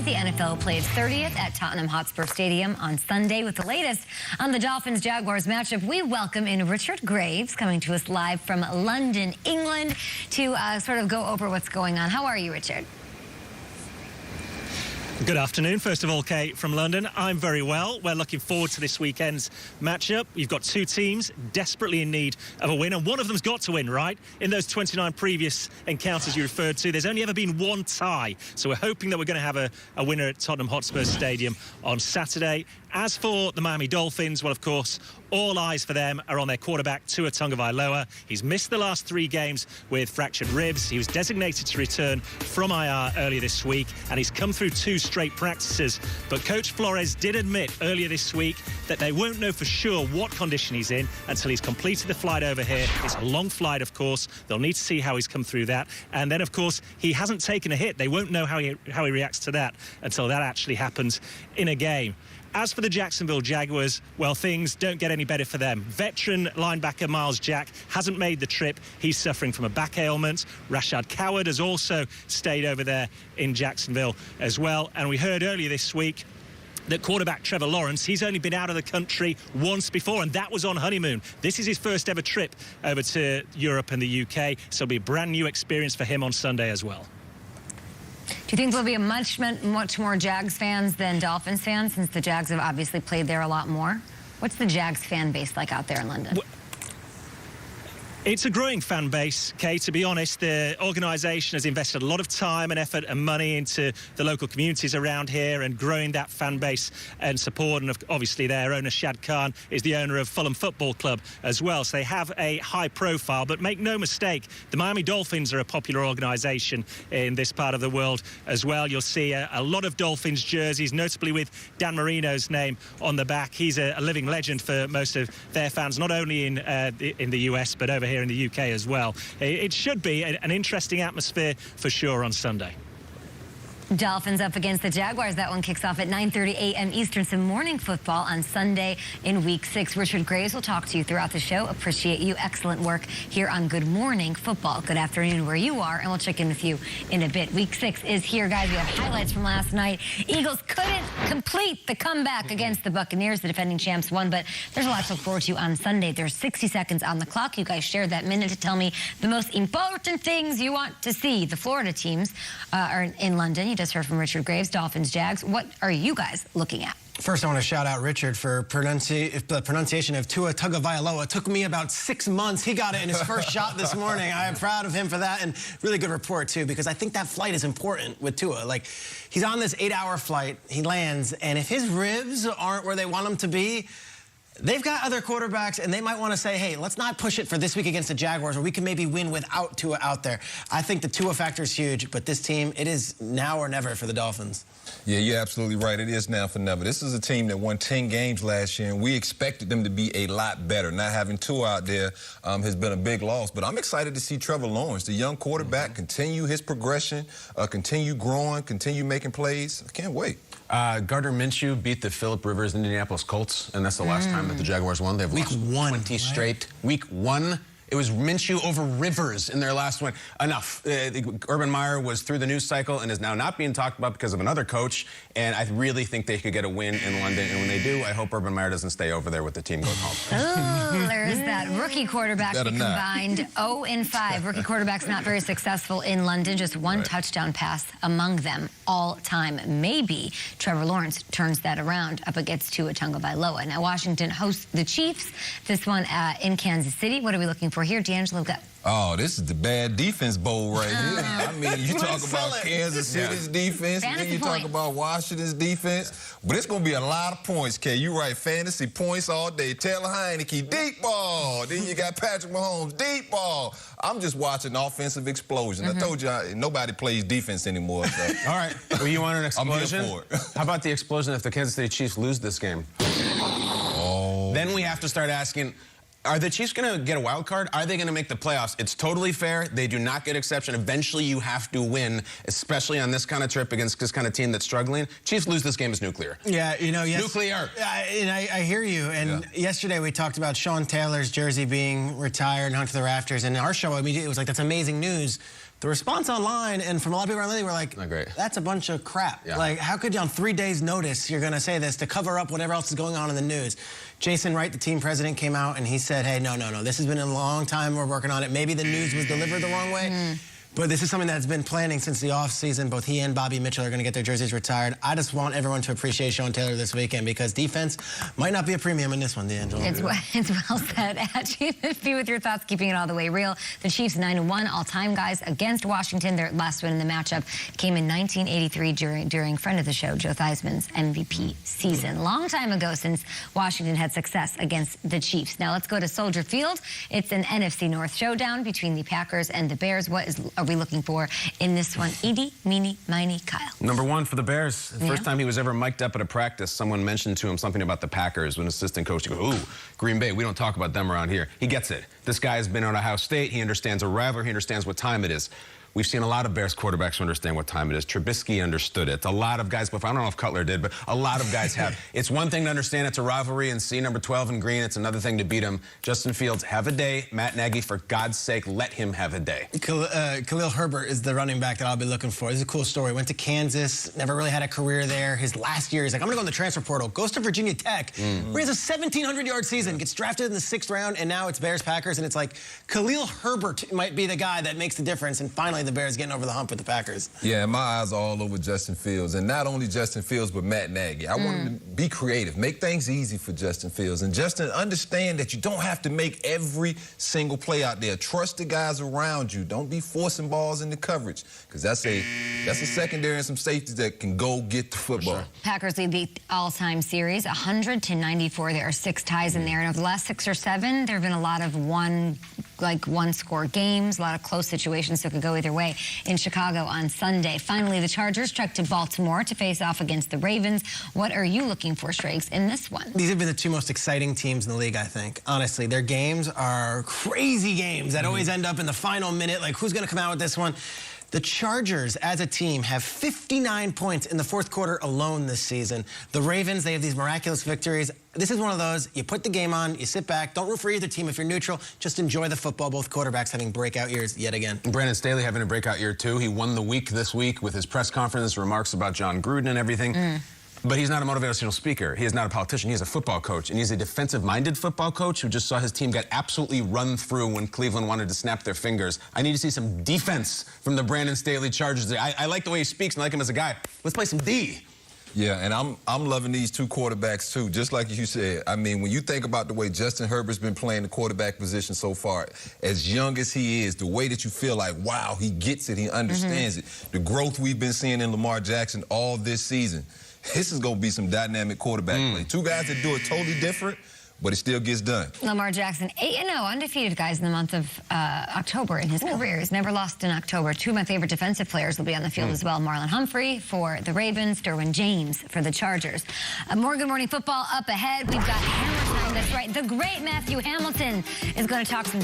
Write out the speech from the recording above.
The NFL plays 30th at Tottenham Hotspur Stadium on Sunday. With the latest on the Dolphins-Jaguars matchup, we welcome in Richard Graves, coming to us live from London, England, to sort of go over what's going on. How are you, Richard? Good afternoon. First of all, Kate from London. I'm very well. We're looking forward to this weekend's matchup. You've got two teams desperately in need of a win, and one of them's got to win, right? In those 29 previous encounters you referred to, there's only ever been one tie. So we're hoping that we're going to have a winner at Tottenham Hotspur Stadium on Saturday. As for the Miami Dolphins, well, of course, all eyes for them are on their quarterback, Tua Tagovailoa. He's missed the last 3 games with fractured ribs. He was designated to return from IR earlier this week, and he's come through 2 straight practices. But Coach Flores did admit earlier this week that they won't know for sure what condition he's in until he's completed the flight over here. It's a long flight, of course. They'll need to see how he's come through that. And then, of course, he hasn't taken a hit. They won't know how he reacts to that until that actually happens in a game. As for the Jacksonville Jaguars, well, things don't get any better for them. Veteran linebacker Miles Jack hasn't made the trip. He's suffering from a back ailment. Rashad Coward has also stayed over there in Jacksonville as well. And we heard earlier this week that quarterback Trevor Lawrence, he's only been out of the country once before, and that was on honeymoon. This is his first ever trip over to Europe and the UK, so it'll be a brand new experience for him on Sunday as well. Do you think there'll be much more Jags fans than Dolphins fans, since the Jags have obviously played there a lot more? What's the Jags fan base like out there in London? It's a growing fan base, Kay. To be honest, the organisation has invested a lot of time and effort and money into the local communities around here and growing that fan base and support. And obviously their owner, Shad Khan, is the owner of Fulham Football Club as well. So they have a high profile. But make no mistake, the Miami Dolphins are a popular organisation in this part of the world as well. You'll see a lot of Dolphins jerseys, notably with Dan Marino's name on the back. He's a living legend for most of their fans, not only in the US, but over here in the UK as well. It should be an interesting atmosphere for sure on Sunday. Dolphins up against the Jaguars. That one kicks off at 9:30 a.m. Eastern. Some morning football on Sunday in Week 6. Richard Graves will talk to you throughout the show. Appreciate you. Excellent work here on Good Morning Football. Good afternoon where you are, and we'll check in with you in a bit. Week 6 is here, guys. We have highlights from last night. Eagles couldn't complete the comeback against the Buccaneers. The defending champs won, but there's a lot to look forward to on Sunday. There's 60 seconds on the clock. You guys shared that minute to tell me the most important things you want to see. The Florida teams are in London. You just heard from Richard Graves, Dolphins, Jags. What are you guys looking at? First, I want to shout out Richard for the pronunciation of Tua Tagovailoa. It took me about 6 months. He got it in his first shot this morning. I am proud of him for that, and really good report, too, because I think that flight is important with Tua. Like, he's on this 8-hour flight. He lands, and if his ribs aren't where they want them to be, they've got other quarterbacks, and they might want to say, hey, let's not push it for this week against the Jaguars, where we can maybe win without Tua out there. I think the Tua factor is huge, but this team, it is now or never for the Dolphins. Yeah, you're absolutely right. It is now for never. This is a team that won 10 games last year, and we expected them to be a lot better. Not having Tua out there has been a big loss, but I'm excited to see Trevor Lawrence, the young quarterback, continue his progression, continue growing, continue making plays. I can't wait. Gardner Minshew beat the Phillip Rivers Indianapolis Colts, and that's the last time that the Jaguars won. They've lost 20 straight. Week 1. It was Minshew over Rivers in their last one. Enough. Urban Meyer was through the news cycle and is now not being talked about because of another coach. And I really think they could get a win in London. And when they do, I hope Urban Meyer doesn't stay over there with the team goes home. Oh, there's that rookie quarterback combined 0-5. Rookie quarterback's not very successful in London. Just one touchdown pass among them all time. Maybe Trevor Lawrence turns that around up against Tua Tagovailoa. Now, Washington hosts the Chiefs. This one in Kansas City. What are we looking for here? D'Angelo, go. Oh, this is the bad defense bowl right here. I mean, you talk about Kansas City's defense, and then you talk about Washington's defense. But it's going to be a lot of points, Kay. You're right, fantasy points all day. Taylor Heineke, deep ball. Then you got Patrick Mahomes, deep ball. I'm just watching offensive explosion. I told you, nobody plays defense anymore. So. All right. Well, you want an explosion? I'm here for it. How about the explosion if the Kansas City Chiefs lose this game? Oh. Then we have to start asking, are the Chiefs going to get a wild card? Are they going to make the playoffs? It's totally fair. They do not get exception. Eventually, you have to win, especially on this kind of trip against this kind of team that's struggling. Chiefs lose this game is nuclear. Yeah, you know, yes. Nuclear. And I hear you. And yesterday we talked about Sean Taylor's jersey being retired and hung to the rafters. And in our show, immediately it was like, that's amazing news. the response online and from a lot of people around the league were like, not great. That's a bunch of crap. Yeah. Like, how could you on 3 days' notice you're going to say this to cover up whatever else is going on in the news? Jason Wright, the team president, came out and he said, hey, no, this has been a long time. We're working on it. Maybe the news was delivered the wrong way. But this is something that's been planning since the offseason. Both he and Bobby Mitchell are going to get their jerseys retired. I just want everyone to appreciate Sean Taylor this weekend because defense might not be a premium in this one, D'Angelo. It's well said. At GMFB with your thoughts, keeping it all the way real. The Chiefs 9-1 all-time, guys, against Washington. Their last win in the matchup came in 1983 during friend of the show, Joe Theismann's MVP season. Long time ago since Washington had success against the Chiefs. Now let's go to Soldier Field. It's an NFC North showdown between the Packers and the Bears. What are we looking for in this one? Edie, Meanie, Miney, Kyle. Number one for the Bears. The first time he was ever mic'd up at a practice, someone mentioned to him something about the Packers. When assistant coach, he goes, ooh, Green Bay, we don't talk about them around here. He gets it. This guy's been on Ohio State. He understands a rivalry. He understands what time it is. We've seen a lot of Bears quarterbacks who understand what time it is. Trubisky understood it. A lot of guys before. I don't know if Cutler did, but a lot of guys have. It's one thing to understand it's a rivalry and see number 12 in green. It's another thing to beat him. Justin Fields, have a day. Matt Nagy, for God's sake, let him have a day. Khalil Herbert is the running back that I'll be looking for. This is a cool story. Went to Kansas, never really had a career there. His last year, he's like, I'm going to go in the transfer portal. Goes to Virginia Tech, where he has a 1,700-yard season. Gets drafted in the 6th round, and now it's Bears-Packers, and it's like Khalil Herbert might be the guy that makes the difference, and finally the Bears getting over the hump with the Packers. Yeah, my eyes are all over Justin Fields, and not only Justin Fields, but Matt Nagy. I want him to be creative, make things easy for Justin Fields. And Justin, understand that you don't have to make every single play out there. Trust the guys around you. Don't be forcing balls into coverage, because that's a secondary and some safeties that can go get the football. Sure. Packers lead the all-time series 100-94. There are 6 ties in there, and over the last 6 or 7, there have been a lot of one-score games, a lot of close situations that could go either way in Chicago on Sunday. Finally, the Chargers trek to Baltimore to face off against the Ravens. What are you looking for, Striggs, in this one? These have been the 2 most exciting teams in the league, I think. Honestly, their games are crazy games that always end up in the final minute. Like, who's going to come out with this one? The Chargers, as a team, have 59 points in the 4th quarter alone this season. The Ravens, they have these miraculous victories. This is one of those, you put the game on, you sit back, don't root for either team if you're neutral, just enjoy the football. Both quarterbacks having breakout years yet again. Brandon Staley having a breakout year, too. He won the week this week with his press conference, remarks about John Gruden and everything. But he's not a motivational speaker. He is not a politician. He's a football coach. And he's a defensive-minded football coach who just saw his team get absolutely run through when Cleveland wanted to snap their fingers. I need to see some defense from the Brandon Staley Chargers. I like the way he speaks and I like him as a guy. Let's play some D. Yeah, and I'm loving these 2 quarterbacks, too. Just like you said, I mean, when you think about the way Justin Herbert's been playing the quarterback position so far, as young as he is, the way that you feel like, wow, he gets it, he understands it. The growth we've been seeing in Lamar Jackson all this season. This is going to be some dynamic quarterback play. 2 guys that do it totally different, but it still gets done. Lamar Jackson, 8-0, undefeated, guys, in the month of October in his career. He's never lost in October. 2 of my favorite defensive players will be on the field as well. Marlon Humphrey for the Ravens, Derwin James for the Chargers. More Good Morning Football up ahead. We've got Hammer Time. That's right. The great Matthew Hamilton is going to talk some